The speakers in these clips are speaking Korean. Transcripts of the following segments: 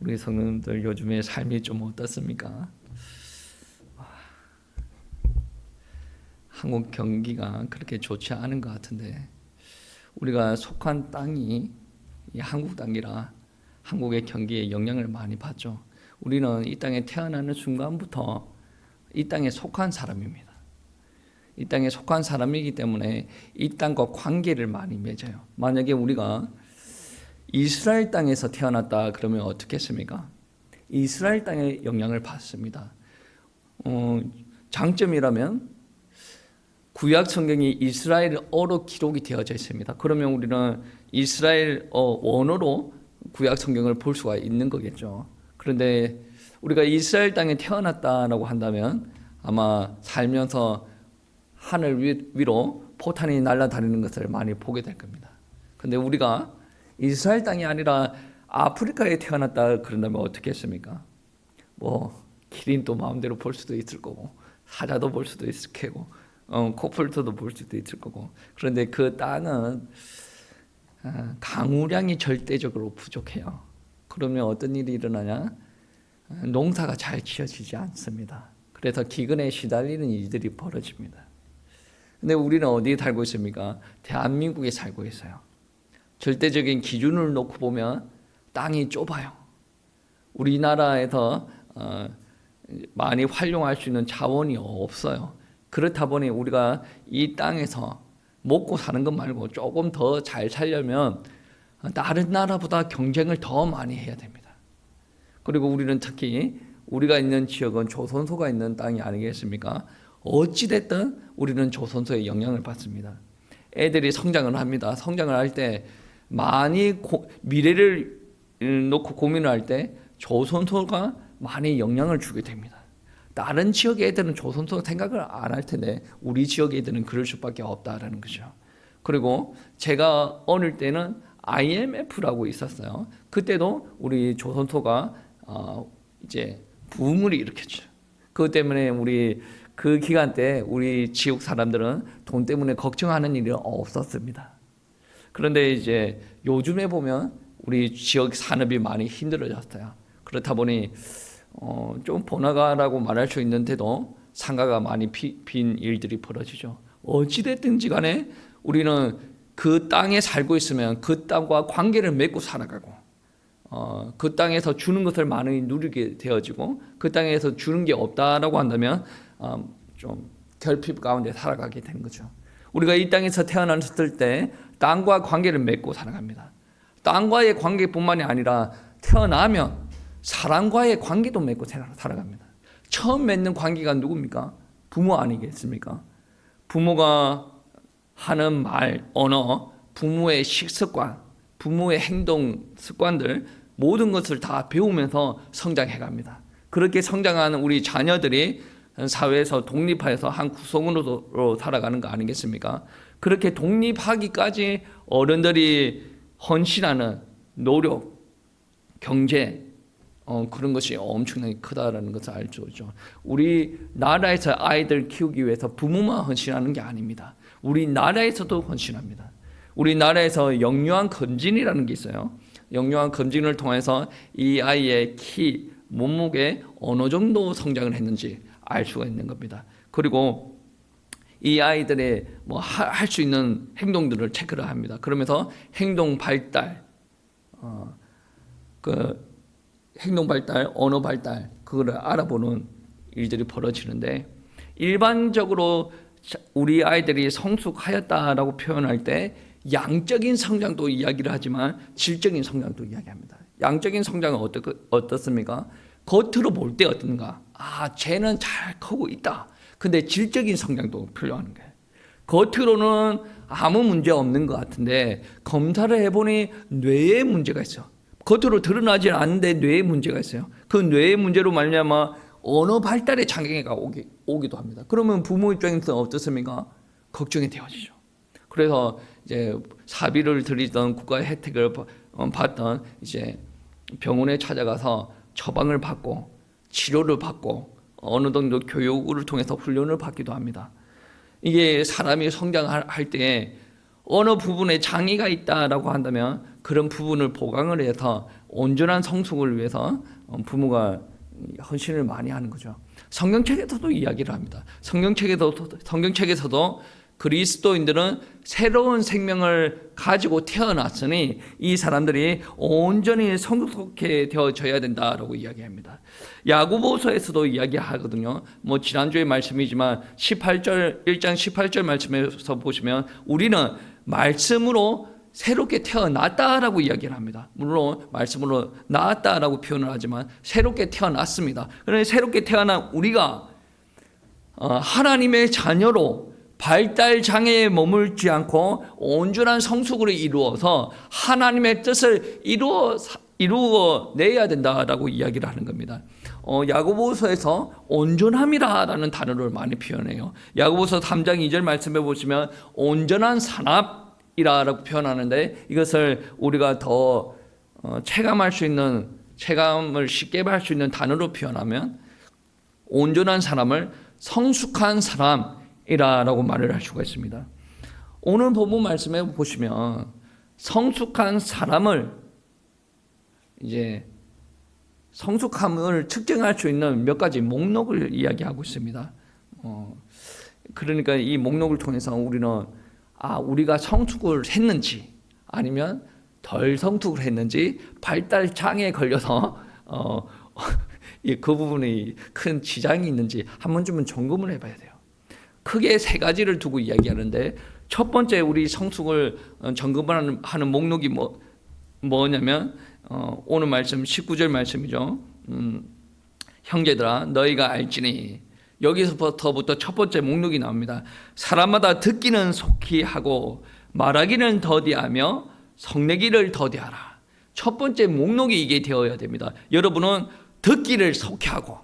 우리 성도님들 요즘에 삶이 좀 어떻습니까? 한국 경기가 그렇게 좋지 않은 것 같은데 우리가 속한 땅이 이 한국 땅이라 한국의 경기에 영향을 많이 받죠. 우리는 이 땅에 태어나는 순간부터 이 땅에 속한 사람입니다. 이 땅에 속한 사람이기 때문에 이 땅과 관계를 많이 맺어요. 만약에 우리가 이스라엘 땅에서 태어났다 그러면 어떻겠습니까? 이스라엘 땅에 영향을 받습니다. 장점이라면 구약 성경이 이스라엘어로 기록이 되어져 있습니다. 그러면 우리는 이스라엘어 원어로 구약 성경을 볼 수가 있는 거겠죠. 그런데 우리가 이스라엘 땅에 태어났다라고 한다면 아마 살면서 하늘 위로 포탄이 날아다니는 것을 많이 보게 될 겁니다. 근데 우리가 이스라엘 땅이 아니라 아프리카에 태어났다 그런다면 어떻게 했습니까? 뭐 기린도 마음대로 볼 수도 있을 거고 사자도 볼 수도 있을 거고 코뿔소도 볼 수도 있을 거고, 그런데 그 땅은 강우량이 절대적으로 부족해요. 그러면 어떤 일이 일어나냐? 농사가 잘 지어지지 않습니다. 그래서 기근에 시달리는 일들이 벌어집니다. 근데 우리는 어디에 살고 있습니까? 대한민국에 살고 있어요. 절대적인 기준을 놓고 보면 땅이 좁아요. 우리나라에서 많이 활용할 수 있는 자원이 없어요. 그렇다 보니 우리가 이 땅에서 먹고 사는 것 말고 조금 더 잘 살려면 다른 나라보다 경쟁을 더 많이 해야 됩니다. 그리고 우리는 특히 우리가 있는 지역은 조선소가 있는 땅이 아니겠습니까? 어찌됐든 우리는 조선소의 영향을 받습니다. 애들이 성장을 합니다. 성장을 할 때 많이 미래를 놓고 고민을 할 때 조선소가 많이 영향을 주게 됩니다. 다른 지역의 애들은 조선소 생각을 안 할 텐데 우리 지역의 애들은 그럴 수밖에 없다라는 거죠. 그리고 제가 어릴 때는 IMF라고 있었어요. 그때도 우리 조선소가 이제 붐을 일으켰죠. 그것 때문에 우리 그 기간 때 우리 지역 사람들은 돈 때문에 걱정하는 일이 없었습니다. 그런데 이제 요즘에 보면 우리 지역 산업이 많이 힘들어졌어요. 그렇다 보니 좀 번화가라고 말할 수 있는데도 상가가 많이 빈 일들이 벌어지죠. 어찌됐든지 간에 우리는 그 땅에 살고 있으면 그 땅과 관계를 맺고 살아가고 그 땅에서 주는 것을 많이 누리게 되어지고 그 땅에서 주는 게 없다라고 한다면 좀 결핍 가운데 살아가게 되는 거죠. 우리가 이 땅에서 태어났을 때 땅과 관계를 맺고 살아갑니다. 땅과의 관계뿐만이 아니라 태어나면 사람과의 관계도 맺고 살아갑니다. 처음 맺는 관계가 누굽니까? 부모 아니겠습니까? 부모가 하는 말, 언어, 부모의 식습관, 부모의 행동 습관들 모든 것을 다 배우면서 성장해 갑니다. 그렇게 성장하는 우리 자녀들이 사회에서 독립해서 한 구성원으로 살아가는 거 아니겠습니까? 그렇게 독립하기까지 어른들이 헌신하는 노력, 경제 그런 것이 엄청나게 크다라는 것을 알죠. 우리나라에서 아이들 키우기 위해서 부모만 헌신하는 게 아닙니다. 우리나라에서도 헌신합니다. 우리나라에서 영유아 검진이라는 게 있어요. 영유아 검진을 통해서 이 아이의 키, 몸무게 어느 정도 성장을 했는지 알 수가 있는 겁니다. 그리고 이 아이들의 뭐 할 수 있는 행동들을 체크를 합니다. 그러면서 행동 발달, 행동 발달, 언어 발달 그거를 알아보는 일들이 벌어지는데, 일반적으로 우리 아이들이 성숙하였다라고 표현할 때 양적인 성장도 이야기를 하지만 질적인 성장도 이야기합니다. 양적인 성장은 어떻습니까? 겉으로 볼 때 어떤가? 쟤는 잘 크고 있다. 근데 질적인 성장도 필요한 거예요. 겉으로는 아무 문제 없는 것 같은데 검사를 해보니 뇌에 문제가 있어. 겉으로 드러나지 않는데 뇌에 문제가 있어요. 그 뇌의 문제로 말미암아 언어 발달에 장애가 오기도 합니다. 그러면 부모 입장에서 어떻습니까? 걱정이 되어지죠. 그래서 이제 사비를 들이던 국가의 혜택을 받던 이제 병원에 찾아가서 처방을 받고 치료를 받고 어느 정도 교육을 통해서 훈련을 받기도 합니다. 이게 사람이 성장할 때 어느 부분에 장애가 있다라고 한다면 그런 부분을 보강을 해서 온전한 성숙을 위해서 부모가 헌신을 많이 하는 거죠. 성경책에서도 이야기를 합니다. 성경책에서도 그리스도인들은 새로운 생명을 가지고 태어났으니 이 사람들이 온전히 성숙해 되어져야 된다라고 이야기합니다. 야고보서에서도 이야기하거든요. 뭐 지난주의 말씀이지만 1장 18절 말씀에서 보시면 우리는 말씀으로 새롭게 태어났다라고 이야기를 합니다. 물론 말씀으로 나았다라고 표현을 하지만 새롭게 태어났습니다. 그런데 새롭게 태어난 우리가 하나님의 자녀로 발달 장애에 머물지 않고 온전한 성숙으로 이루어서 하나님의 뜻을 이루어내야 된다라고 이야기를 하는 겁니다. 야고보서에서 온전함이라는 단어를 많이 표현해요. 야고보서 3장 2절 말씀해 보시면 온전한 산업이라고 표현하는데 이것을 우리가 더 체감을 쉽게 할 수 있는 단어로 표현하면 온전한 사람을 성숙한 사람이라고 말을 할 수가 있습니다. 오늘 본문 말씀에 보시면 성숙한 사람을 이제 성숙함을 측정할 수 있는 몇 가지 목록을 이야기하고 있습니다. 그러니까 이 목록을 통해서 우리는 우리가 성숙을 했는지 아니면 덜 성숙을 했는지 발달 장애에 걸려서 그 부분이 큰 지장이 있는지 한 번쯤은 점검을 해봐야 돼요. 크게 세 가지를 두고 이야기하는데 첫 번째 우리 성숙을 점검하는 목록이 뭐냐면 오늘 말씀 19절 말씀이죠. 형제들아 너희가 알지니 여기서부터 첫 번째 목록이 나옵니다. 사람마다 듣기는 속히 하고 말하기는 더디하며 성내기를 더디하라. 첫 번째 목록이 이게 되어야 됩니다. 여러분은 듣기를 속히 하고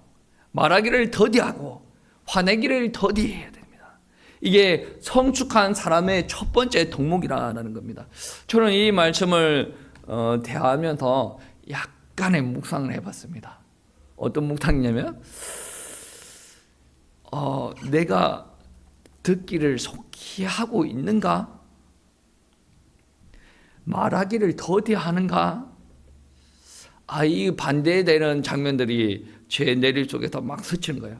말하기를 더디하고 화내기를 더디해야 됩니다. 이게 성숙한 사람의 첫 번째 덕목이라는 겁니다. 저는 이 말씀을 대하면서 약간의 묵상을 해봤습니다. 어떤 묵상이냐면 내가 듣기를 속히 하고 있는가? 말하기를 더디하는가? 이 반대되는 장면들이 제 내릴 속에서 막 스치는 거예요.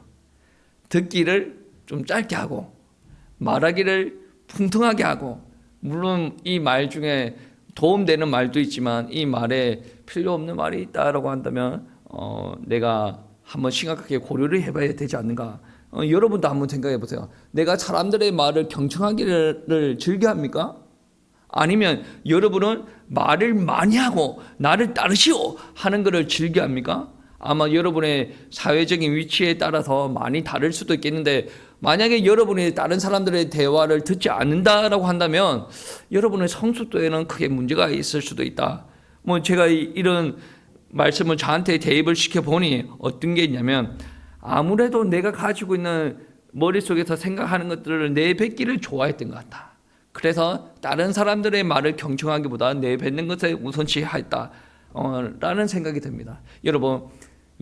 듣기를 좀 짧게 하고 말하기를 풍성하게 하고, 물론 이 말 중에 도움되는 말도 있지만 이 말에 필요 없는 말이 있다라고 한다면 내가 한번 심각하게 고려를 해봐야 되지 않는가. 여러분도 한번 생각해 보세요. 내가 사람들의 말을 경청하기를 즐겨합니까? 아니면 여러분은 말을 많이 하고 나를 따르시오 하는 것을 즐겨합니까? 아마 여러분의 사회적인 위치에 따라서 많이 다를 수도 있겠는데, 만약에 여러분이 다른 사람들의 대화를 듣지 않는다라고 한다면 여러분의 성숙도에는 크게 문제가 있을 수도 있다. 제가 이런 말씀을 저한테 대입을 시켜보니 어떤 게 있냐면, 아무래도 내가 가지고 있는 머릿속에서 생각하는 것들을 내뱉기를 좋아했던 것 같다. 그래서 다른 사람들의 말을 경청하기보다 내뱉는 것에 우선시했다 라는 생각이 듭니다. 여러분,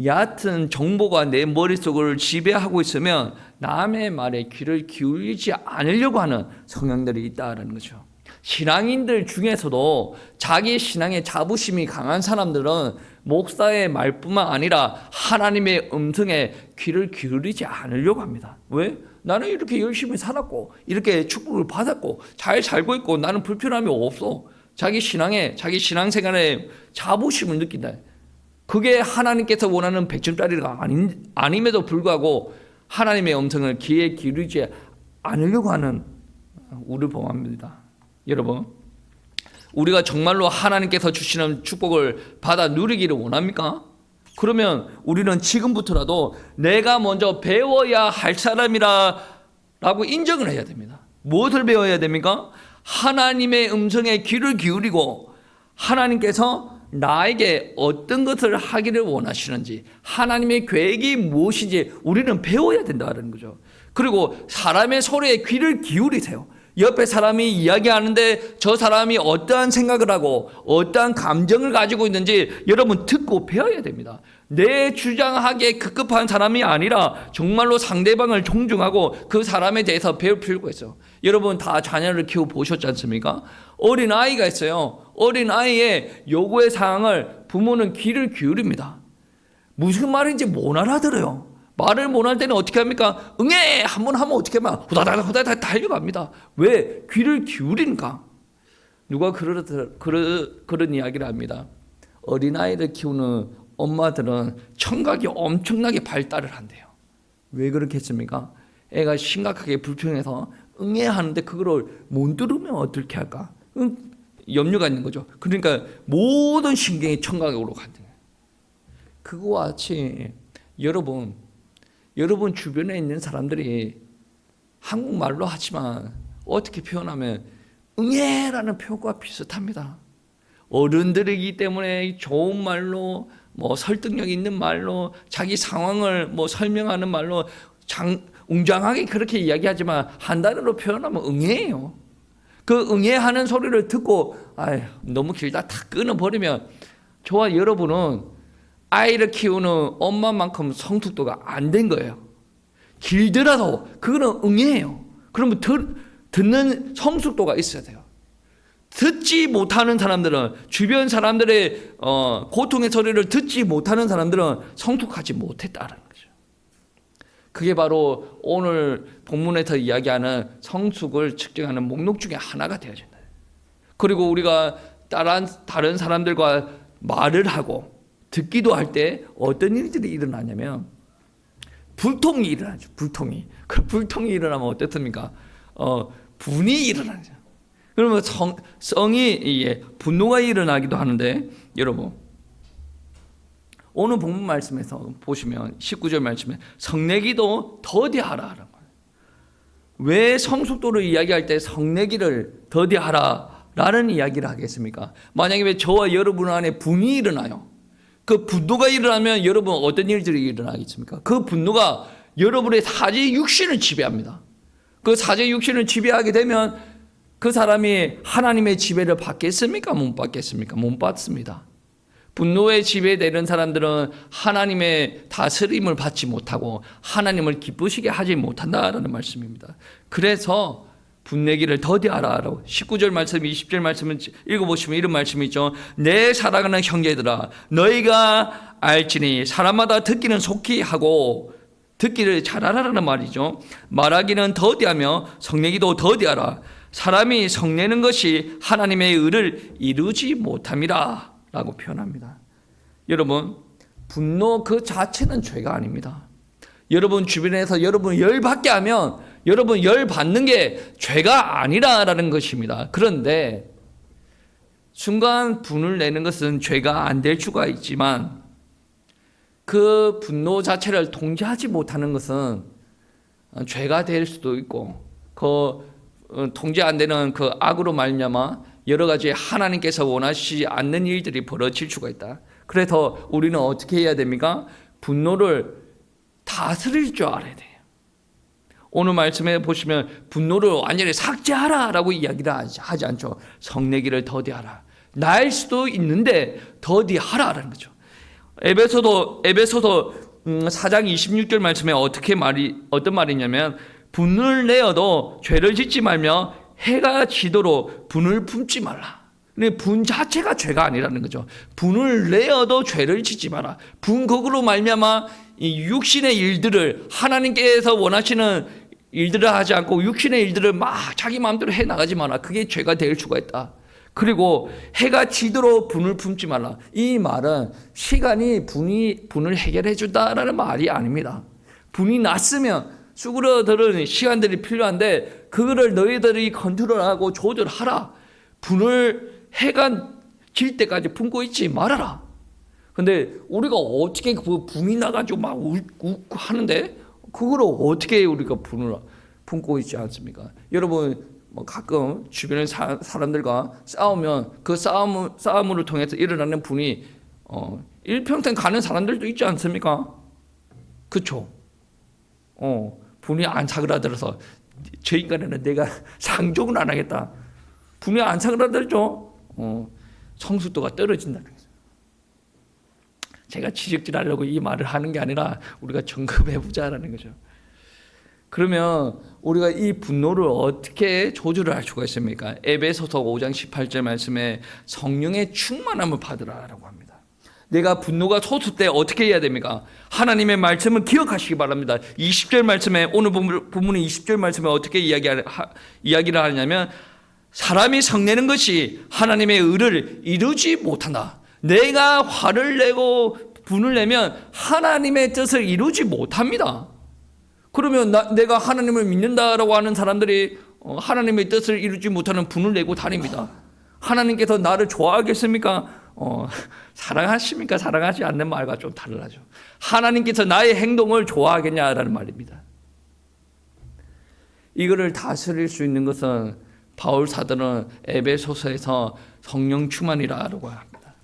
얕은 정보가 내 머릿속을 지배하고 있으면 남의 말에 귀를 기울이지 않으려고 하는 성향들이 있다는 거죠. 신앙인들 중에서도 자기 신앙의 자부심이 강한 사람들은 목사의 말뿐만 아니라 하나님의 음성에 귀를 기울이지 않으려고 합니다. 왜? 나는 이렇게 열심히 살았고 이렇게 축복을 받았고 잘 살고 있고 나는 불편함이 없어. 자기 신앙생활에 자부심을 느낀다. 그게 하나님께서 원하는 100점짜리가 아님에도 불구하고 하나님의 음성을 귀에 기울이지 않으려고 하는 우를 범합니다. 여러분, 우리가 정말로 하나님께서 주시는 축복을 받아 누리기를 원합니까? 그러면 우리는 지금부터라도 내가 먼저 배워야 할 사람이라고 인정을 해야 됩니다. 무엇을 배워야 됩니까? 하나님의 음성에 귀를 기울이고 하나님께서 나에게 어떤 것을 하기를 원하시는지, 하나님의 계획이 무엇인지 우리는 배워야 된다는 거죠. 그리고 사람의 소리에 귀를 기울이세요. 옆에 사람이 이야기하는데 저 사람이 어떠한 생각을 하고 어떠한 감정을 가지고 있는지 여러분 듣고 배워야 됩니다. 내 주장하기에 급급한 사람이 아니라 정말로 상대방을 존중하고 그 사람에 대해서 배울 필요가 있어요. 여러분 다 자녀를 키워 보셨지 않습니까? 어린 아이가 있어요. 어린 아이의 요구의 사항을 부모는 귀를 기울입니다. 무슨 말인지 못 알아들어요. 말을 못할 때는 어떻게 합니까? 응애! 한번 하면 어떻게 하면 후다닥 달려갑니다. 왜? 귀를 기울이니까. 누가 그런 이야기를 합니다. 어린아이를 키우는 엄마들은 청각이 엄청나게 발달을 한대요. 왜 그렇게 했습니까? 애가 심각하게 불평해서 응애 하는데 그거를 못 들으면 어떻게 할까? 염려가 있는 거죠. 그러니까 모든 신경이 청각으로 간대요. 그거와 같이 여러분 주변에 있는 사람들이 한국말로 하지만 어떻게 표현하면 응애라는 표현과 비슷합니다. 어른들이기 때문에 좋은 말로 설득력 있는 말로 자기 상황을 설명하는 말로 웅장하게 그렇게 이야기하지만 한 단어로 표현하면 응애예요. 그 응애하는 소리를 듣고 너무 길다 다 끊어버리면 저와 여러분은 아이를 키우는 엄마만큼 성숙도가 안 된 거예요. 길더라도 그거는 응애예요. 그러면 듣는 성숙도가 있어야 돼요. 듣지 못하는 사람들은 주변 사람들의 고통의 소리를 듣지 못하는 사람들은 성숙하지 못했다는 거죠. 그게 바로 오늘 본문에서 이야기하는 성숙을 측정하는 목록 중에 하나가 되어진다. 그리고 우리가 다른 사람들과 말을 하고 듣기도 할 때 어떤 일들이 일어나냐면 불통이 일어나죠. 그 불통이 일어나면 어떻습니까? 분이 일어나죠. 그러면 분노가 일어나기도 하는데 여러분 오늘 본문 말씀에서 보시면 19절 말씀에 성내기도 더디하라라는 거예요. 왜 성숙도를 이야기할 때 성내기를 더디하라라는 이야기를 하겠습니까? 만약에 왜 저와 여러분 안에 분이 일어나요. 그 분노가 일어나면 여러분 어떤 일들이 일어나겠습니까? 그 분노가 여러분의 사제 육신을 지배합니다. 그 사제 육신을 지배하게 되면 그 사람이 하나님의 지배를 받겠습니까? 못 받겠습니까? 못 받습니다. 분노에 지배되는 사람들은 하나님의 다스림을 받지 못하고 하나님을 기쁘시게 하지 못한다라는 말씀입니다. 그래서 분내기를 더디하라라고 19절 말씀, 20절 말씀을 읽어보시면 이런 말씀이 있죠. 내 사랑하는 형제들아 너희가 알지니 사람마다 듣기는 속히 하고 듣기를 잘하라는 말이죠. 말하기는 더디하며 성내기도 더디하라. 사람이 성내는 것이 하나님의 의를 이루지 못함이라 라고 표현합니다. 여러분 분노 그 자체는 죄가 아닙니다. 여러분 주변에서 여러분 열받게 하면 여러분 열받는 게 죄가 아니라는 것입니다. 그런데 순간 분을 내는 것은 죄가 안 될 수가 있지만 그 분노 자체를 통제하지 못하는 것은 죄가 될 수도 있고 통제 안 되는 그 악으로 말미암아 여러 가지 하나님께서 원하시지 않는 일들이 벌어질 수가 있다. 그래서 우리는 어떻게 해야 됩니까? 분노를 다스릴 줄 알아야 돼요. 오늘 말씀에 보시면 분노를 완전히 삭제하라라고 이야기를 하지 않죠. 성내기를 더디하라. 나일 수도 있는데 더디하라라는 거죠. 에베소서 4장 26절 말씀에 어떤 말이냐면 분을 내어도 죄를 짓지 말며 해가 지도록 분을 품지 말라. 근데 분 자체가 죄가 아니라는 거죠. 분을 내어도 죄를 짓지 마라. 분 거꾸로 말미암아 이 육신의 일들을 하나님께서 원하시는 일들을 하지 않고 육신의 일들을 막 자기 마음대로 해 나가지 마라. 그게 죄가 될 수가 있다. 그리고 해가 지도록 분을 품지 말라. 이 말은 시간이 분을 해결해 준다라는 말이 아닙니다. 분이 났으면 수그러드는 시간들이 필요한데 그거를 너희들이 컨트롤하고 조절하라. 분을 해가 질 때까지 품고 있지 말아라. 근데 우리가 어떻게 그 분이 나가지고 막 웃고 하는데 그거를 어떻게 우리가 분을 품고 있지 않습니까? 여러분 가끔 주변의 사람들과 싸우면 그 싸움을 통해서 일어나는 분이 일평생 가는 사람들도 있지 않습니까? 그렇죠? 분이 안 사그라들어서 저 인간에는 내가 상종은 안 하겠다. 분명 안 사그라들죠. 성숙도가 떨어진다는 거죠. 제가 지적질하려고 이 말을 하는 게 아니라 우리가 점검해보자라는 거죠. 그러면 우리가 이 분노를 어떻게 조절을 할 수가 있습니까? 에베소서 5장 18절 말씀에 성령의 충만함을 받으라라고 합니다. 내가 분노가 솟을 때 어떻게 해야 됩니까? 하나님의 말씀을 기억하시기 바랍니다. 20절 말씀에, 오늘 본문의 20절 말씀에 어떻게 이야기를 하냐면, 사람이 성내는 것이 하나님의 의를 이루지 못한다. 내가 화를 내고 분을 내면 하나님의 뜻을 이루지 못합니다. 그러면 내가 하나님을 믿는다라고 하는 사람들이 하나님의 뜻을 이루지 못하는 분을 내고 다닙니다. 하나님께서 나를 좋아하겠습니까? 사랑하십니까? 사랑하지 않는 말과 좀 다르죠. 하나님께서 나의 행동을 좋아하겠냐라는 말입니다. 이거를 다스릴 수 있는 것은 바울 사도는 에베소서에서 성령 충만이라고 합니다.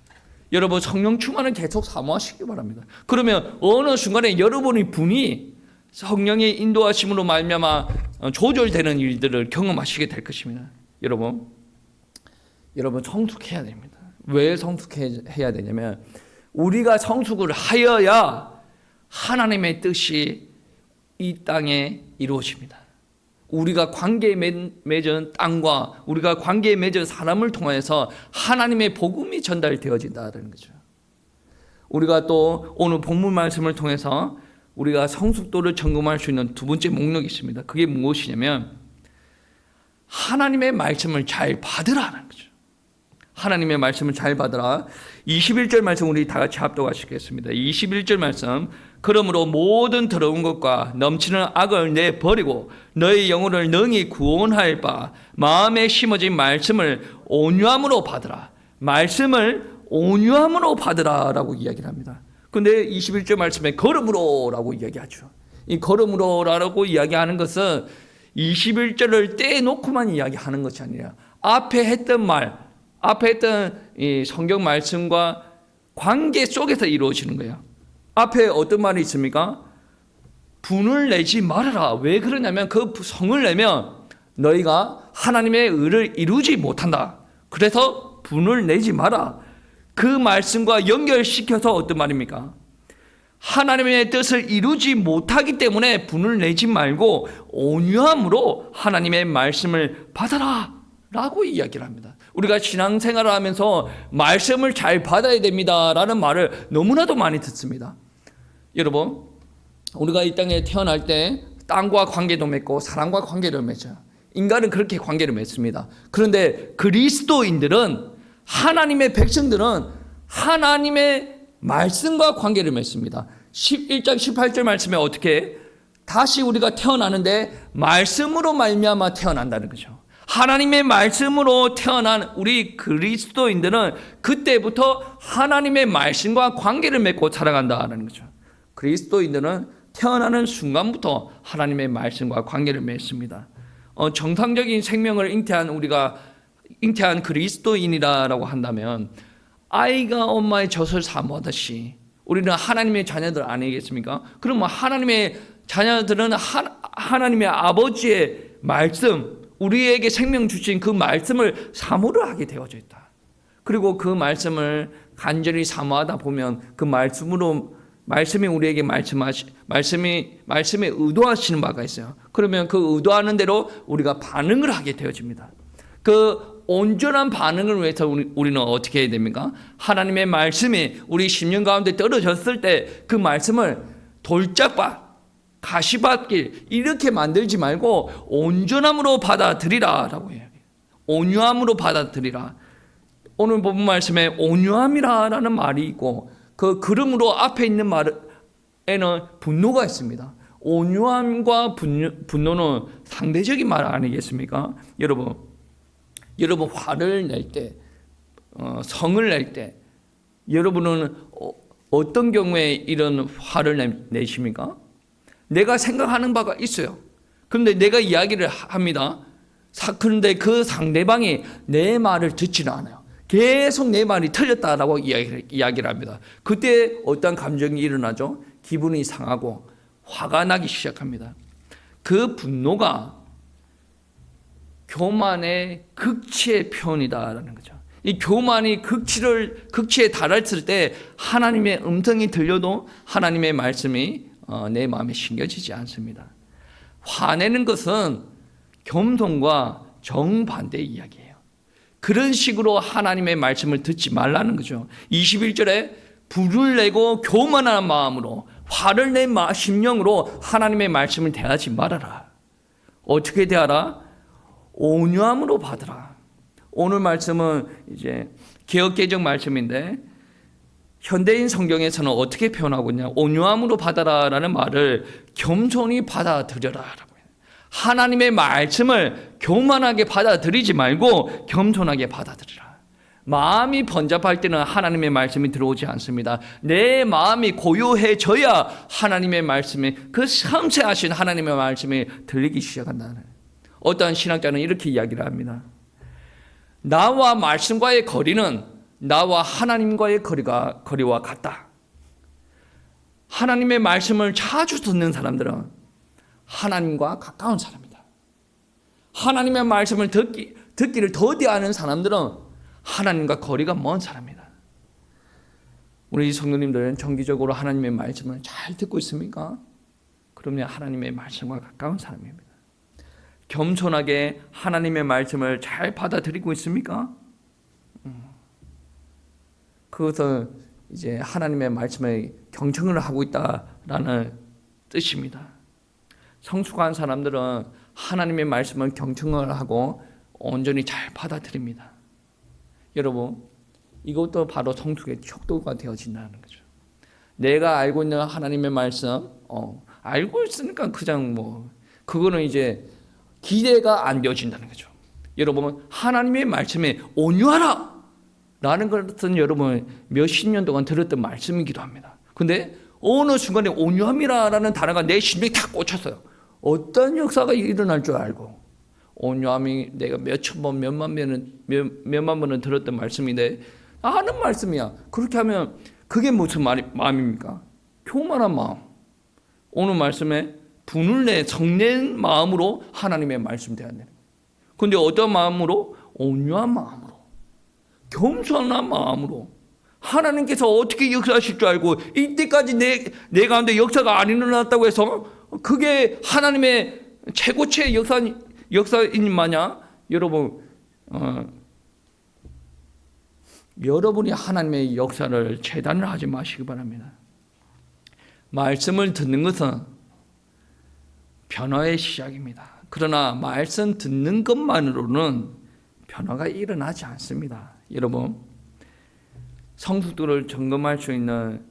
여러분, 성령 충만을 계속 사모하시기 바랍니다. 그러면 어느 순간에 여러분의 분이 성령의 인도하심으로 말미암아 조절되는 일들을 경험하시게 될 것입니다. 여러분 성숙해야 됩니다. 왜 성숙해야 되냐면, 우리가 성숙을 하여야 하나님의 뜻이 이 땅에 이루어집니다. 우리가 관계에 맺은 땅과 우리가 관계에 맺은 사람을 통해서 하나님의 복음이 전달되어진다는 거죠. 우리가 또 오늘 본문 말씀을 통해서 우리가 성숙도를 점검할 수 있는 두 번째 목록이 있습니다. 그게 무엇이냐면, 하나님의 말씀을 잘 받으라는 거죠. 하나님의 말씀을 잘 받으라. 21절 말씀 우리 다 같이 합독하시겠습니다. 21절 말씀, 그러므로 모든 더러운 것과 넘치는 악을 내버리고 너의 영혼을 능히 구원할 바 마음에 심어진 말씀을 온유함으로 받으라. 말씀을 온유함으로 받으라라고 이야기를 합니다. 근데 21절 말씀에 걸음으로라고 이야기하죠. 이 걸음으로라고 이야기하는 것은 21절을 떼놓고만 이야기하는 것이 아니라 앞에 했던 이 성경 말씀과 관계 속에서 이루어지는 거예요. 앞에 어떤 말이 있습니까? 분을 내지 말아라. 왜 그러냐면, 그 성을 내면 너희가 하나님의 의를 이루지 못한다. 그래서 분을 내지 마라. 그 말씀과 연결시켜서 어떤 말입니까? 하나님의 뜻을 이루지 못하기 때문에 분을 내지 말고 온유함으로 하나님의 말씀을 받아라 라고 이야기를 합니다. 우리가 신앙생활을 하면서 말씀을 잘 받아야 됩니다 라는 말을 너무나도 많이 듣습니다. 여러분, 우리가 이 땅에 태어날 때 땅과 관계도 맺고 사람과 관계를 맺어요. 인간은 그렇게 관계를 맺습니다. 그런데 그리스도인들은, 하나님의 백성들은 하나님의 말씀과 관계를 맺습니다. 1장 18절 말씀에 어떻게 다시 우리가 태어나는데 말씀으로 말미암아 태어난다는 거죠. 하나님의 말씀으로 태어난 우리 그리스도인들은 그때부터 하나님의 말씀과 관계를 맺고 살아간다는 거죠. 그리스도인들은 태어나는 순간부터 하나님의 말씀과 관계를 맺습니다. 정상적인 생명을 잉태한 그리스도인이라고 한다면, 아이가 엄마의 젖을 사모하듯이 우리는 하나님의 자녀들 아니겠습니까? 그럼 하나님의 자녀들은 하나님의 아버지의 말씀, 우리에게 생명 주신 그 말씀을 사모를 하게 되어져 있다. 그리고 그 말씀을 간절히 사모하다 보면 그 말씀이 우리에게 말씀에 의도하시는 바가 있어요. 그러면 그 의도하는 대로 우리가 반응을 하게 되어집니다. 그 온전한 반응을 위해서 우리는 어떻게 해야 됩니까? 하나님의 말씀이 우리 심령 가운데 떨어졌을 때 그 말씀을 돌짝밭, 가시밭길 이렇게 만들지 말고 온전함으로 받아들이라 라고 해요. 온유함으로 받아들이라. 오늘 본문 말씀에 온유함이라는 말이 있고, 그 그러므로 앞에 있는 말에는 분노가 있습니다. 온유함과 분노는 상대적인 말 아니겠습니까? 여러분 화를 낼 때, 성을 낼 때 여러분은 어떤 경우에 이런 화를 내십니까? 내가 생각하는 바가 있어요. 그런데 내가 이야기를 합니다. 그런데 그 상대방이 내 말을 듣지는 않아요. 계속 내 말이 틀렸다라고 이야기를 합니다. 그때 어떤 감정이 일어나죠? 기분이 상하고 화가 나기 시작합니다. 그 분노가 교만의 극치의 표현이다라는 거죠. 이 교만이 극치에 달했을 때 하나님의 음성이 들려도 하나님의 말씀이 내 마음에 심겨지지 않습니다. 화내는 것은 겸손과 정반대의 이야기예요. 그런 식으로 하나님의 말씀을 듣지 말라는 거죠. 21절에 불을 내고 교만한 마음으로 화를 낸 심령으로 하나님의 말씀을 대하지 말아라. 어떻게 대하라? 온유함으로 받으라. 오늘 말씀은 이제 개역개정 말씀인데 현대인 성경에서는 어떻게 표현하고 있냐? 온유함으로 받아라라는 말을 겸손히 받아들여라라고 해요. 하나님의 말씀을 교만하게 받아들이지 말고 겸손하게 받아들이라. 마음이 번잡할 때는 하나님의 말씀이 들어오지 않습니다. 내 마음이 고요해져야 하나님의 말씀이, 그 섬세하신 하나님의 말씀이 들리기 시작한다는. 어떠한 신학자는 이렇게 이야기를 합니다. 나와 말씀과의 거리는 나와 하나님과의 거리와 같다. 하나님의 말씀을 자주 듣는 사람들은 하나님과 가까운 사람이다. 하나님의 말씀을 듣기를 더디하는 사람들은 하나님과 거리가 먼 사람이다. 우리 성도님들은 정기적으로 하나님의 말씀을 잘 듣고 있습니까? 그러면 하나님의 말씀과 가까운 사람입니다. 겸손하게 하나님의 말씀을 잘 받아들이고 있습니까? 그것은 이제 하나님의 말씀에 경청을 하고 있다라는 뜻입니다. 성숙한 사람들은 하나님의 말씀을 경청을 하고 온전히 잘 받아들입니다. 여러분, 이것도 바로 성숙의 척도가 되어진다는 거죠. 내가 알고 있는 하나님의 말씀, 알고 있으니까 그냥 그거는 이제 기대가 안 되어진다는 거죠. 여러분, 하나님의 말씀에 온유하라 라는 것은 여러분 몇십 년 동안 들었던 말씀이기도 합니다. 근데 어느 순간에 온유함이라는 단어가 내 심장에 탁 꽂혔어요. 어떤 역사가 일어날 줄 알고, 온유함이 내가 몇천 번, 몇만 번은 들었던 말씀인데 아는 말씀이야. 그렇게 하면 그게 무슨 마음입니까? 교만한 마음. 오늘 말씀에 분을 내 성낸 마음으로 하나님의 말씀 대한다. 그런데 어떤 마음으로? 온유한 마음으로, 겸손한 마음으로. 하나님께서 어떻게 역사하실 줄 알고 이때까지 내 가운데 역사가 안 일어났다고 해서 그게 하나님의 최고치의 역사인 마냥 여러분 여러분이 하나님의 역사를 재단을 하지 마시기 바랍니다. 말씀을 듣는 것은 변화의 시작입니다. 그러나 말씀 듣는 것만으로는 변화가 일어나지 않습니다. 여러분, 성숙도를 점검할 수 있는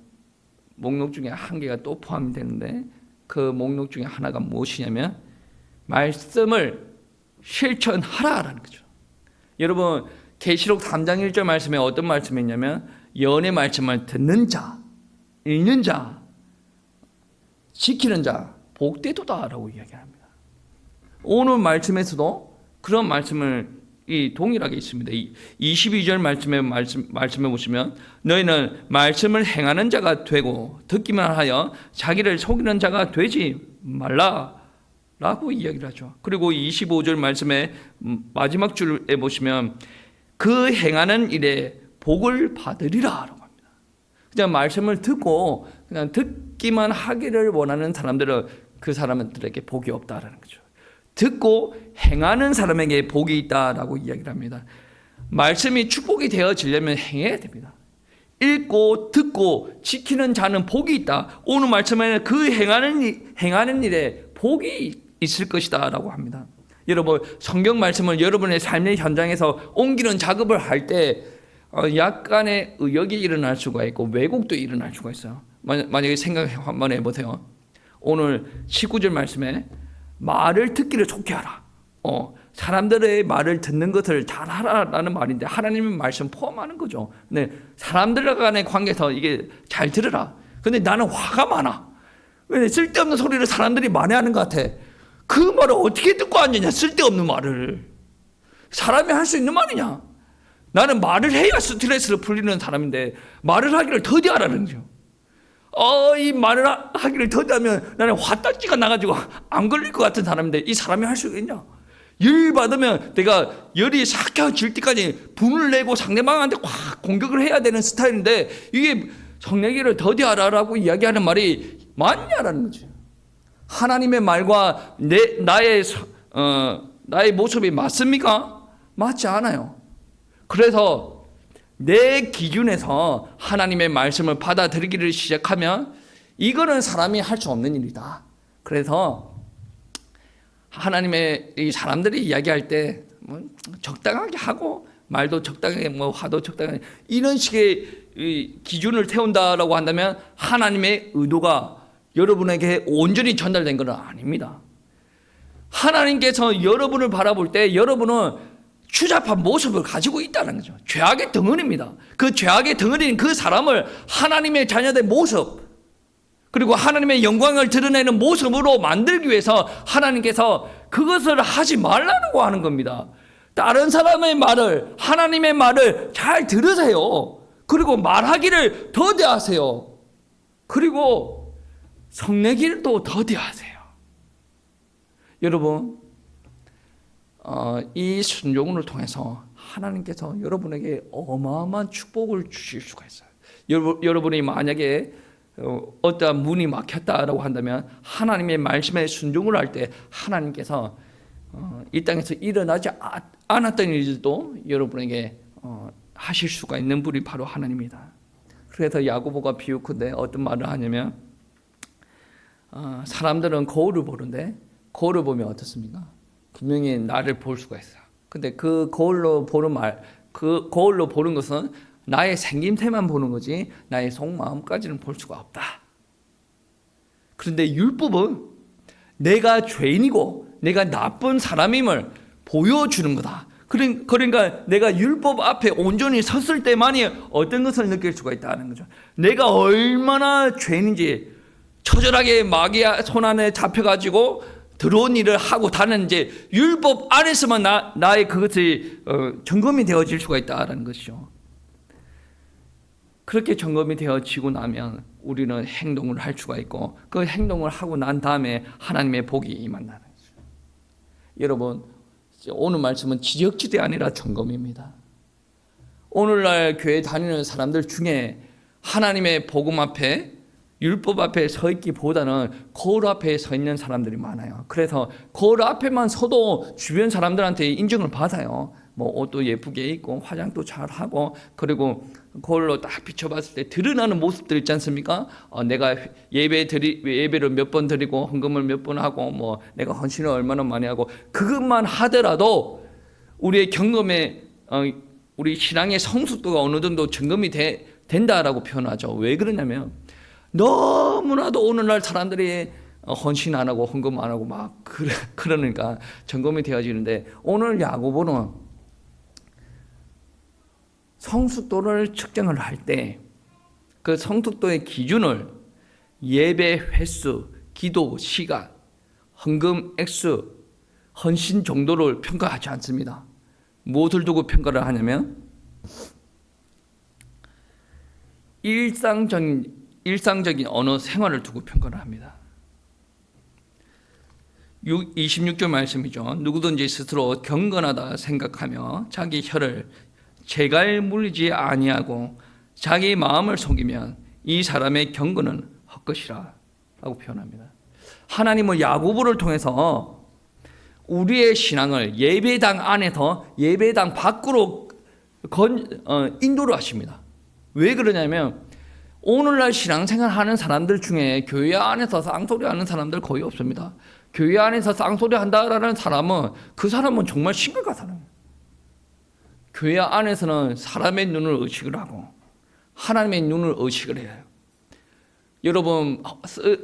목록 중에 한 개가 또 포함이 되는데 그 목록 중에 하나가 무엇이냐면 말씀을 실천하라라는 거죠. 여러분, 계시록 3장 1절 말씀에 어떤 말씀이 있냐면 예언의 말씀을 듣는 자, 읽는 자, 지키는 자 복되도다라고 이야기합니다. 오늘 말씀에서도 그런 말씀을 동일하게 있습니다. 22절 말씀에 보시면 너희는 말씀을 행하는 자가 되고 듣기만 하여 자기를 속이는 자가 되지 말라라고 이야기를 하죠. 그리고 25절 말씀에 마지막 줄에 보시면 그 행하는 일에 복을 받으리라라고 합니다. 그냥 말씀을 듣고 그냥 듣기만 하기를 원하는 사람들은 그 사람들에게 복이 없다라는 거죠. 듣고 행하는 사람에게 복이 있다라고 이야기를 합니다. 말씀이 축복이 되어지려면 행해야 됩니다. 읽고 듣고 지키는 자는 복이 있다. 오늘 말씀에는 그 행하는 일에 복이 있을 것이다 라고 합니다. 여러분, 성경 말씀을 여러분의 삶의 현장에서 옮기는 작업을 할 때 약간의 의역이 일어날 수가 있고 왜곡도 일어날 수가 있어요. 만약에 생각 한번 해보세요. 오늘 19절 말씀에 말을 듣기를 좋게 하라. 사람들의 말을 듣는 것을 잘 하라라는 말인데 하나님의 말씀 포함하는 거죠. 네, 사람들 간의 관계에서 이게 잘 들으라. 근데 나는 화가 많아. 왜 쓸데없는 소리를 사람들이 많이 하는 것 같아. 그 말을 어떻게 듣고 앉느냐. 쓸데없는 말을. 사람이 할 수 있는 말이냐. 나는 말을 해야 스트레스를 풀리는 사람인데 말을 하기를 더디하라는 거죠. 이 말을 하기를 더디하면 나는 화딱지가 나가지고 안 걸릴 것 같은 사람인데 이 사람이 할 수 있냐? 열 받으면 내가 열이 삭혀질 때까지 분을 내고 상대방한테 확 공격을 해야 되는 스타일인데, 이게 성내기를 더디하라라고 이야기하는 말이 맞냐라는 거죠. 하나님의 말과 나의 모습이 맞습니까? 맞지 않아요. 그래서 내 기준에서 하나님의 말씀을 받아들이기를 시작하면 이거는 사람이 할 수 없는 일이다. 그래서 하나님의 이 사람들이 이야기할 때 뭐 적당하게 하고 말도 적당하게 뭐 화도 적당하게 이런 식의 이 기준을 태운다라고 한다면 하나님의 의도가 여러분에게 온전히 전달된 건 아닙니다. 하나님께서 여러분을 바라볼 때 여러분은 추잡한 모습을 가지고 있다는 거죠. 죄악의 덩어리입니다. 그 죄악의 덩어리인 그 사람을 하나님의 자녀된 모습, 그리고 하나님의 영광을 드러내는 모습으로 만들기 위해서 하나님께서 그것을 하지 말라고 하는 겁니다. 다른 사람의 말을, 하나님의 말을 잘 들으세요. 그리고 말하기를 더디하세요. 그리고 성내기를 또 더디하세요. 여러분, 이 순종을 통해서 하나님께서 여러분에게 어마어마한 축복을 주실 수가 있어요. 여러분이 만약에 어떠한 문이 막혔다라고 한다면 하나님의 말씀에 순종을 할 때 하나님께서 이 땅에서 일어나지 않았던 일들도 여러분에게 하실 수가 있는 분이 바로 하나님입니다. 그래서 야고보가 비유컨대 어떤 말을 하냐면, 사람들은 거울을 보는데 거울을 보면 어떻습니까? 분명히 나를 볼 수가 있어요. 근데 그 거울로 보는 것은 나의 생김새만 보는 거지 나의 속마음까지는 볼 수가 없다. 그런데 율법은 내가 죄인이고 내가 나쁜 사람임을 보여주는 거다. 그러니까 내가 율법 앞에 온전히 섰을 때만이 어떤 것을 느낄 수가 있다는 거죠. 내가 얼마나 죄인인지, 처절하게 마귀의 손 안에 잡혀가지고 들어온 일을 하고 다는지 율법 안에서만 나의 그것이 점검이 되어질 수가 있다는 것이죠. 그렇게 점검이 되어지고 나면 우리는 행동을 할 수가 있고, 그 행동을 하고 난 다음에 하나님의 복이 임한다는 거죠. 여러분, 오늘 말씀은 지적질이 아니라 점검입니다. 오늘날 교회 다니는 사람들 중에 하나님의 복음 앞에, 율법 앞에 서 있기보다는 거울 앞에 서 있는 사람들이 많아요. 그래서 거울 앞에만 서도 주변 사람들한테 인정을 받아요. 뭐 옷도 예쁘게 입고 화장도 잘하고, 그리고 거울로 딱 비춰봤을 때 드러나는 모습들 있지 않습니까? 내가 예배를 몇 번 드리고 헌금을 몇 번 하고 뭐 내가 헌신을 얼마나 많이 하고, 그것만 하더라도 우리의 경험에 우리 신앙의 성숙도가 어느 정도 점검이 된다라고 표현하죠. 왜 그러냐면 너무나도 오늘날 사람들이 헌신 안 하고 헌금 안 하고 막 그러니까 점검이 되어지는데, 오늘 야고보는 성숙도를 측정을 할 때 그 성숙도의 기준을 예배 횟수, 기도 시간, 헌금 액수, 헌신 정도를 평가하지 않습니다. 무엇을 두고 평가를 하냐면 일상적인 언어 생활을 두고 평가를 합니다. 26절 말씀이죠. 누구든지 스스로 경건하다 생각하며 자기 혀를 재갈 물리지 아니하고 자기 마음을 속이면 이 사람의 경건은 헛것이라 라고 표현합니다. 하나님은 야고보를 통해서 우리의 신앙을 예배당 안에서 예배당 밖으로 인도를 하십니다. 왜 그러냐면 오늘날 신앙생활 하는 사람들 중에 교회 안에서 쌍소리 하는 사람들 거의 없습니다. 교회 안에서 쌍소리 한다라는 사람은 그 사람은 정말 심각한 사람이에요. 교회 안에서는 사람의 눈을 의식을 하고 하나님의 눈을 의식을 해요. 여러분,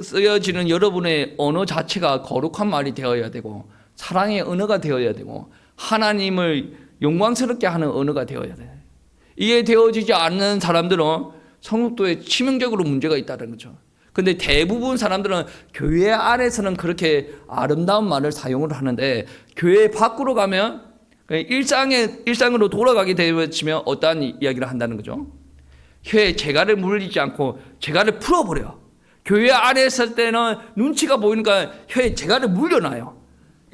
쓰여지는 여러분의 언어 자체가 거룩한 말이 되어야 되고 사랑의 언어가 되어야 되고 하나님을 영광스럽게 하는 언어가 되어야 돼요. 이게 되어지지 않는 사람들은 성숙도에 치명적으로 문제가 있다는 거죠. 근데 대부분 사람들은 교회 안에서는 그렇게 아름다운 말을 사용을 하는데 교회 밖으로 가면 일상으로 돌아가게 되면 어떠한 이야기를 한다는 거죠. 혀에 재갈을 물리지 않고 재갈을 풀어버려. 교회 안에 있을 때는 눈치가 보이니까 혀에 재갈을 물려놔요.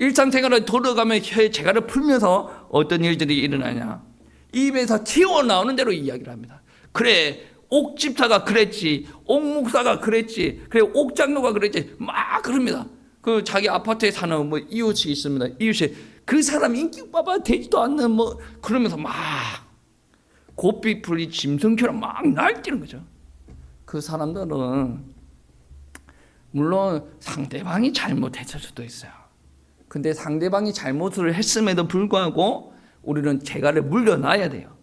일상생활을 돌아가면 혀의 재갈을 풀면서 어떤 일들이 일어나냐. 입에서 튀어나오는 대로 이야기를 합니다. 그래, 옥집사가 그랬지, 옥목사가 그랬지, 그래, 옥장로가 그랬지, 막 그럽니다. 그 자기 아파트에 사는 뭐 이웃이 있습니다. 이웃이 그 사람 인기바바 되지도 않는 뭐 그러면서 막 고삐 풀린 짐승처럼 막 날뛰는 거죠. 그 사람들은 물론 상대방이 잘못했을 수도 있어요. 근데 상대방이 잘못을 했음에도 불구하고 우리는 재갈을 물려놔야 돼요.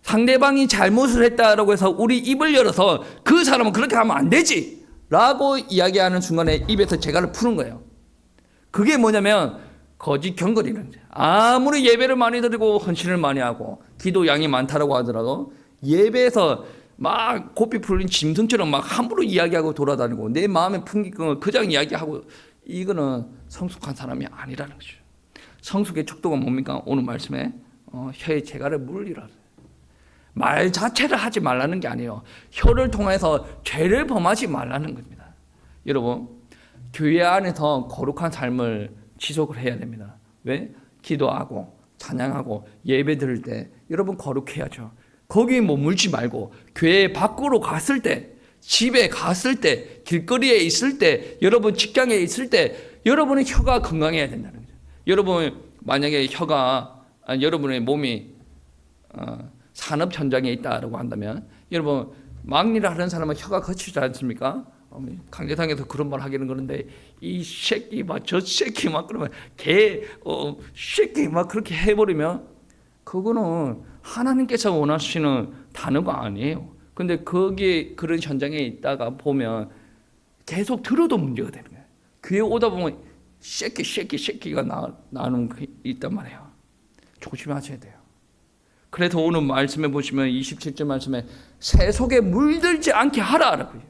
상대방이 잘못을 했다라고 해서 우리 입을 열어서 그 사람은 그렇게 하면 안 되지 라고 이야기하는 순간에 입에서 재갈을 푸는 거예요. 그게 뭐냐면 거짓 경거리는 거예요. 아무리 예배를 많이 드리고 헌신을 많이 하고 기도 양이 많다라고 하더라도 예배에서 막 고삐 풀린 짐승처럼 막 함부로 이야기하고 돌아다니고 내 마음에 풍기는 걸 그냥 이야기하고, 이거는 성숙한 사람이 아니라는 거죠. 성숙의 척도가 뭡니까? 오늘 말씀에 혀의 재갈을 물리라. 말 자체를 하지 말라는 게 아니에요. 혀를 통해서 죄를 범하지 말라는 겁니다. 여러분, 교회 안에서 거룩한 삶을 지속을 해야 됩니다. 왜? 기도하고 찬양하고 예배 드릴 때 여러분 거룩해야죠. 거기에 머물지 말고 교회 밖으로 갔을 때, 집에 갔을 때, 길거리에 있을 때, 여러분 직장에 있을 때 여러분의 혀가 건강해야 된다는 거죠. 여러분 만약에 혀가 여러분의 몸이 산업 현장에 있다라고 한다면, 여러분 막일을 하는 사람은 혀가 거치지 않습니까? 강제상에서 그런 말 하기는 그런데 이 새끼 막 저 새끼 막 그러면 개 새끼 막 그렇게 해버리면 그거는 하나님께서 원하시는 단어가 아니에요. 근데 거기에 그런 현장에 있다가 보면 계속 들어도 문제가 되는 거예요. 귀에 오다 보면 새끼가 나는 게 있단 말이에요. 조심하셔야 돼요. 그래서 오늘 말씀해 보시면 27절 말씀에 새 속에 물들지 않게 하라라고요.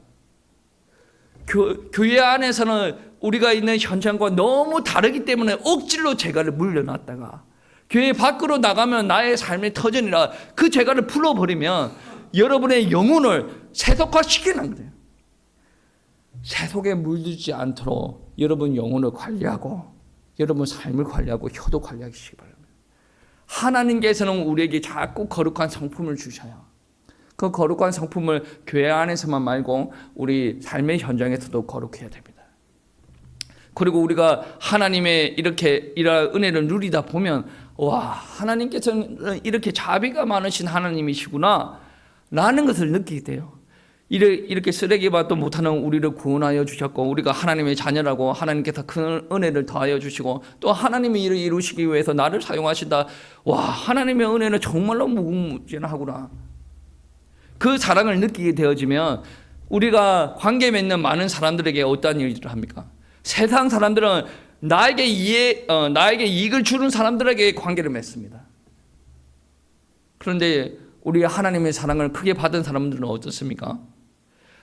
교회 안에서는 우리가 있는 현장과 너무 다르기 때문에 억지로 재갈을 물려놨다가 교회 밖으로 나가면 나의 삶의 터전이라 그 재갈을 풀어버리면 여러분의 영혼을 세속화시키는 거예요. 세속에 물들지 않도록 여러분 영혼을 관리하고 여러분 삶을 관리하고 혀도 관리하시기 바랍니다. 하나님께서는 우리에게 자꾸 거룩한 성품을 주셔요. 그 거룩한 성품을 교회 안에서만 말고 우리 삶의 현장에서도 거룩해야 됩니다. 그리고 우리가 하나님의 이렇게 이런 은혜를 누리다 보면 와, 하나님께서는 이렇게 자비가 많으신 하나님이시구나 라는 것을 느끼게 돼요. 이렇게 쓰레기밭도 못하는 우리를 구원하여 주셨고 우리가 하나님의 자녀라고 하나님께서 큰 은혜를 더하여 주시고 또 하나님의 일을 이루시기 위해서 나를 사용하신다. 와, 하나님의 은혜는 정말로 무궁무진하구나. 그 사랑을 느끼게 되어지면 우리가 관계 맺는 많은 사람들에게 어떠한 일들을 합니까? 세상 사람들은 나에게 이익을 주는 사람들에게 관계를 맺습니다. 그런데 우리 하나님의 사랑을 크게 받은 사람들은 어떻습니까?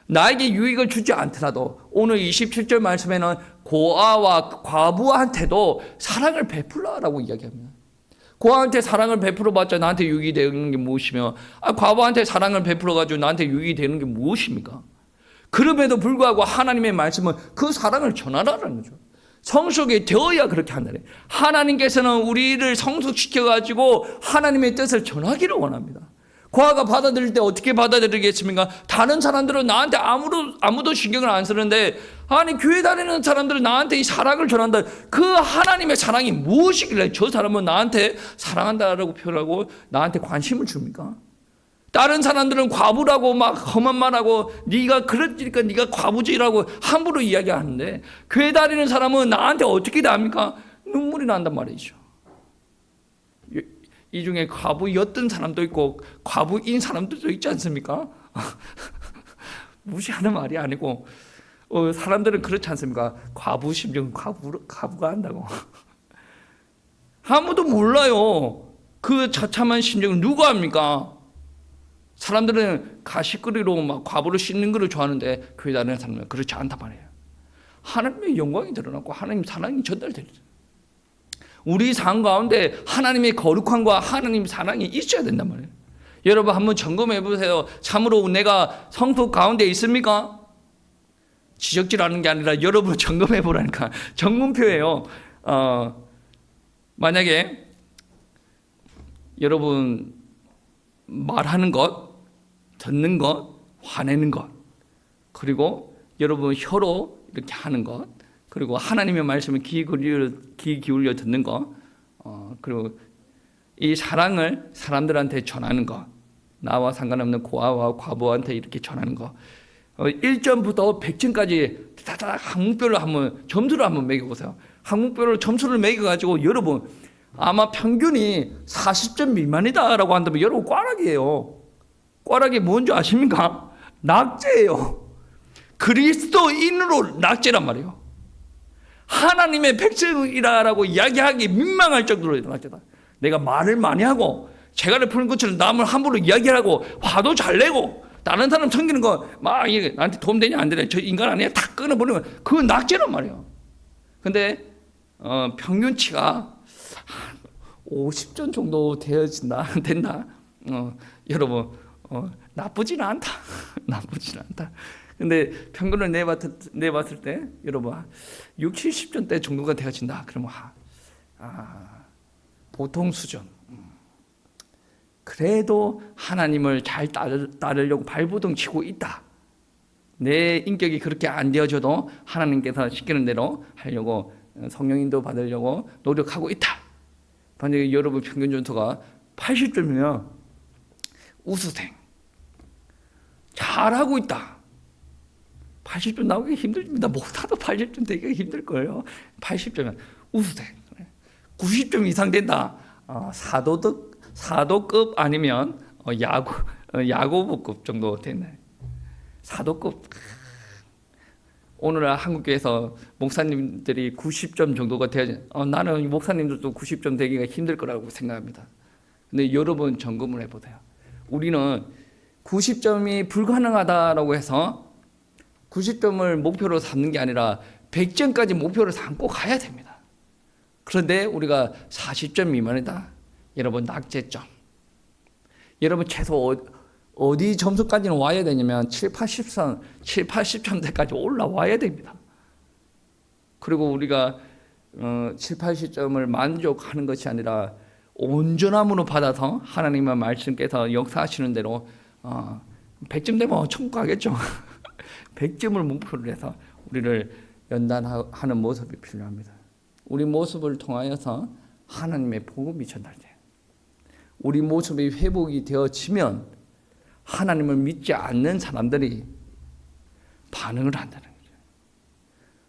나에게 유익을 주지 않더라도 오늘 27절 말씀에는 고아와 과부한테도 사랑을 베풀라라고 이야기합니다. 고아한테 사랑을 베풀어봤자 나한테 유익이 되는 게 무엇이며 과부한테 사랑을 베풀어가지고 나한테 유익이 되는 게 무엇입니까? 그럼에도 불구하고 하나님의 말씀은 그 사랑을 전하라는 거죠. 성숙이 되어야 그렇게 한다네. 하나님께서는 우리를 성숙시켜가지고 하나님의 뜻을 전하기를 원합니다. 고아가 받아들일 때 어떻게 받아들이겠습니까? 다른 사람들은 나한테 아무도 신경을 안 쓰는데 아니 교회 다니는 사람들은 나한테 이 사랑을 전한다. 그 하나님의 사랑이 무엇이길래 저 사람은 나한테 사랑한다라고 표현하고 나한테 관심을 줍니까? 다른 사람들은 과부라고 막 험한 말하고 네가 그랬으니까 네가 과부지라고 함부로 이야기하는데 교회 다니는 사람은 나한테 어떻게 답니까? 눈물이 난단 말이죠. 이 중에 과부였던 사람도 있고 과부인 사람들도 있지 않습니까? 무시하는 말이 아니고 사람들은 그렇지 않습니까? 과부 심정은 과부가 한다고. 아무도 몰라요. 그 처참한 심정을 누가 합니까? 사람들은 가시거리로 막 과부를 씻는 것을 좋아하는데 교회 다니는 사람은 그렇지 않단 말이에요. 하나님의 영광이 드러나고 하나님 사랑이 전달되죠. 우리 삶 가운데 하나님의 거룩함과 하나님의 사랑이 있어야 된단 말이에요. 여러분 한번 점검해 보세요. 참으로 내가 성도 가운데 있습니까? 지적질하는 게 아니라 여러분 점검해 보라니까. 점검표예요. 만약에 여러분 말하는 것, 듣는 것, 화내는 것, 그리고 여러분 혀로 이렇게 하는 것, 그리고 하나님의 말씀을 귀 기울여 듣는 것, 그리고 이 사랑을 사람들한테 전하는 것, 나와 상관없는 고아와 과부한테 이렇게 전하는 것, 1점부터 100점까지 다다닥 항목별로 한번 점수를 한번 매겨보세요. 항목별로 점수를 매겨가지고 여러분 아마 평균이 40점 미만이다라고 한다면 여러분 꽈락이에요. 꽈락이 뭔지 아십니까? 낙제예요. 그리스도인으로 낙제란 말이에요. 하나님의 백성이라고 이야기하기 민망할 정도로 낙제다. 내가 말을 많이 하고 재갈을 푸는 것처럼 남을 함부로 이야기하고 화도 잘 내고 다른 사람 섬기는 거 막 이게 나한테 도움 되냐 안 되냐 저 인간 아니야 다 끊어버리는 거 그건 낙제란 말이에요. 근데 평균치가 한 50점 정도 된다. 여러분 나쁘지는 않다. 나쁘지는 않다. 근데 평균을 내봤을 때 여러분 60, 70점대 정도가 되어진다. 그러면 보통 수준. 그래도 하나님을 잘 따르려고 발버둥 치고 있다. 내 인격이 그렇게 안 되어져도 하나님께서 시키는 대로 하려고 성령인도 받으려고 노력하고 있다. 만약에 여러분 평균 점수가 80점이면 우수생. 잘하고 있다. 80점 나오기 힘듭니다. 못하도 80점 되기가 힘들 거예요. 80점이면 우수생. 90점 이상 된다. 사도급 아니면 야고보급 정도 되네. 사도급. 오늘 한국교회에서 목사님들이 90점 정도가 돼야 나는 목사님들도 90점 되기가 힘들 거라고 생각합니다. 근데 여러분 점검을 해보세요. 우리는 90점이 불가능하다라고 해서 90점을 목표로 삼는 게 아니라 100점까지 목표를 삼고 가야 됩니다. 그런데 우리가 40점 미만이다. 여러분 낙제점. 여러분 최소 어디 점수까지는 와야 되냐면 7, 80점대까지 올라와야 됩니다. 그리고 우리가 7, 80점을 만족하는 것이 아니라 온전함으로 받아서 하나님의 말씀께서 역사하시는 대로 100점 되면 천국 가겠죠. 100점을 목표로 해서 우리를 연단하는 모습이 필요합니다. 우리 모습을 통하여서 하나님의 복음이 전달돼요. 우리 모습이 회복이 되어지면 하나님을 믿지 않는 사람들이 반응을 한다는 거죠.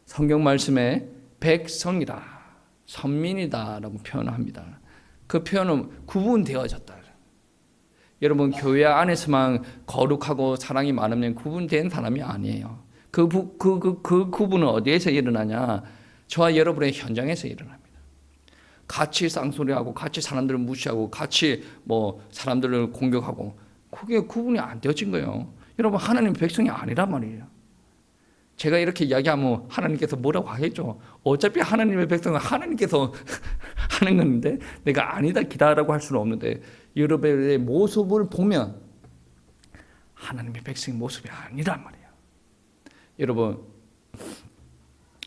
성경 말씀에 백성이다, 선민이다라고 표현합니다. 그 표현은 구분되어졌다. 여러분 교회 안에서만 거룩하고 사랑이 많으면 구분된 사람이 아니에요. 그 구분은 어디에서 일어나냐? 저와 여러분의 현장에서 일어납니다. 같이 쌍소리하고 같이 사람들을 무시하고 같이 사람들을 공격하고 그게 구분이 안 되어진 거예요. 여러분 하나님 백성이 아니란 말이에요. 제가 이렇게 이야기하면 하나님께서 뭐라고 하겠죠. 어차피 하나님의 백성은 하나님께서 하는 건데 내가 아니다 기다라고 할 수는 없는데 여러분의 모습을 보면 하나님의 백성의 모습이 아니란 말이에요. 여러분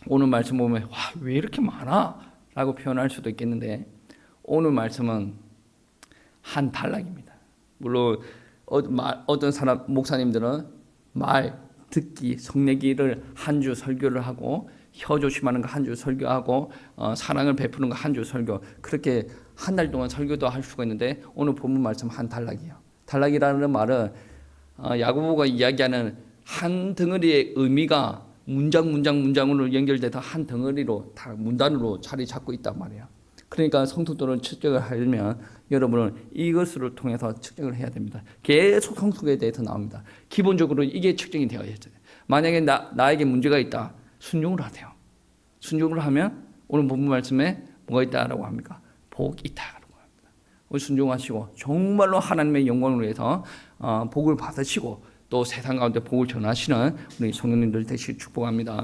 오늘 말씀 보면 왜 이렇게 많아? 라고 표현할 수도 있겠는데 오늘 말씀은 한 단락입니다. 물론 어떤 사람 목사님들은 말 듣기 성내기를 한 주 설교를 하고 혀 조심하는 거 한 주 설교하고 사랑을 베푸는 거 한 주 설교 그렇게 한 달 동안 설교도 할 수가 있는데 오늘 본문 말씀 한 단락이에요. 단락이라는 말은 야고보가 이야기하는 한 덩어리의 의미가 문장으로 연결돼서 한 덩어리로 다 문단으로 자리 잡고 있단 말이에요. 그러니까 성숙도를 측정을 하려면 여러분은 이것을 통해서 측정을 해야 됩니다. 계속 성숙에 대해서 나옵니다. 기본적으로 이게 측정이 되어야 돼요. 만약에 나에게 문제가 있다. 순종을 하세요. 순종을 하면 오늘 본문 말씀에 뭐가 있다라고 합니까? 복이 있다라고 합니다. 오늘 순종하시고 정말로 하나님의 영광을 위해서 복을 받으시고 또 세상 가운데 복을 전하시는 우리 성도님들 되시길 축복합니다.